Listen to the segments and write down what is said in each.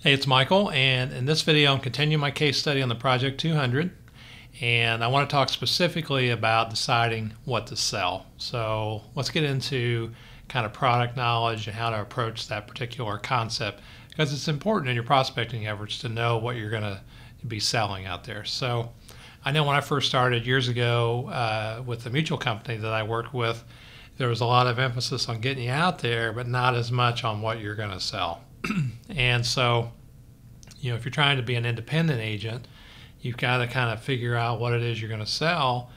Hey, it's Michael, and in this video I'm continuing my case study on the Project 200, and I want to talk specifically about deciding what to sell. So let's get into kind of product knowledge and how to approach that particular concept, because it's important in your prospecting efforts to know what you're going to be selling out there. So I know when I first started years ago with the mutual company that I worked with, there was a lot of emphasis on getting you out there, but not as much on what you're going to sell. And so, if you're trying to be an independent agent, you've got to kind of figure out what it is you're going to sell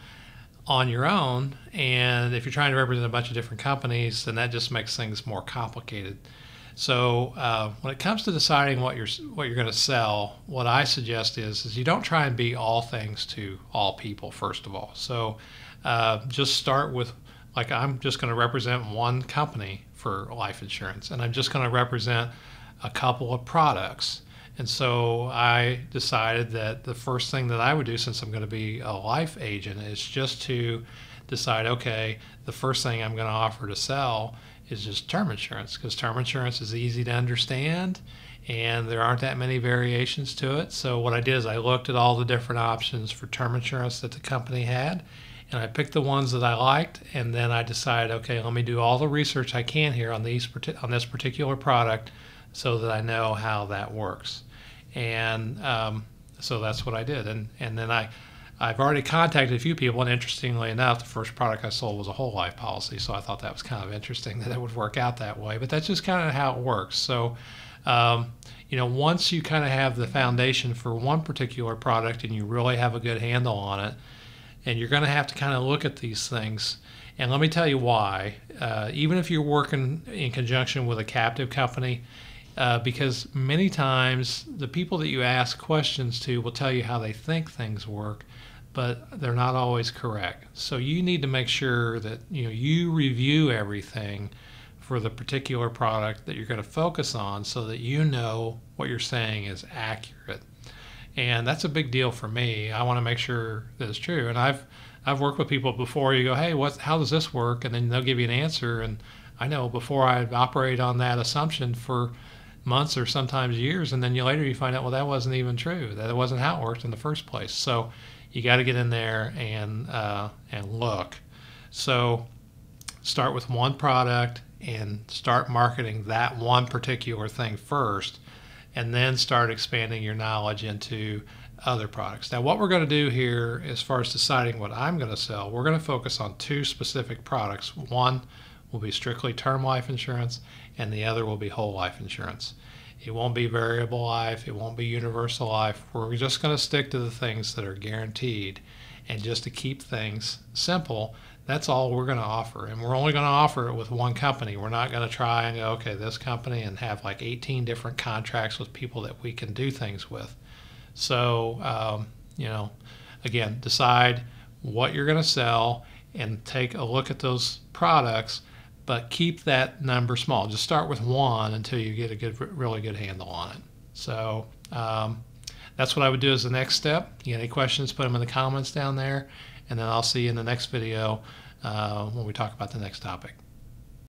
on your own. And if you're trying to represent a bunch of different companies, then that just makes things more complicated. So when it comes to deciding what you're going to sell, what I suggest is you don't try and be all things to all people, first of all. So just start with, like, I'm just going to represent one company for life insurance, and I'm just going to represent a couple of products. And so I decided that the first thing that I would do, since I'm going to be a life agent, is just to decide, okay, the first thing I'm going to offer to sell is just term insurance, because term insurance is easy to understand and there aren't that many variations to it. So what I did is I looked at all the different options for term insurance that the company had, and I picked the ones that I liked, and then I decided, okay, let me do all the research I can here on this particular product so that I know how that works. And so that's what I did. And then I've already contacted a few people, and interestingly enough, the first product I sold was a whole life policy, so I thought that was kind of interesting that it would work out that way. But that's just kind of how it works. So once you kind of have the foundation for one particular product and you really have a good handle on it, and you're going to have to kind of look at these things. And let me tell you why. Even if you're working in conjunction with a captive company, because many times the people that you ask questions to will tell you how they think things work, but they're not always correct. So you need to make sure that you review everything for the particular product that you're going to focus on, so that you know what you're saying is accurate. And that's a big deal for me. I want to make sure that it's true. And I've worked with people before. You go, hey, how does this work? And then they'll give you an answer. And I know before I operate on that assumption for months or sometimes years, and then later you find out, well, that wasn't even true. That wasn't how it worked in the first place. So you got to get in there and look. So start with one product and start marketing that one particular thing first, and then start expanding your knowledge into other products. Now, what we're going to do here as far as deciding what I'm going to sell, we're going to focus on two specific products. One will be strictly term life insurance, and the other will be whole life insurance. It won't be variable life, it won't be universal life. We're just going to stick to the things that are guaranteed. And just to keep things simple, that's all we're going to offer. And we're only going to offer it with one company. We're not going to try and go, okay, this company, and have like 18 different contracts with people that we can do things with. So, again, decide what you're going to sell and take a look at those products, but keep that number small. Just start with one until you get a really good handle on it. So that's what I would do as the next step. You got any questions, put them in the comments down there, and then I'll see you in the next video when we talk about the next topic.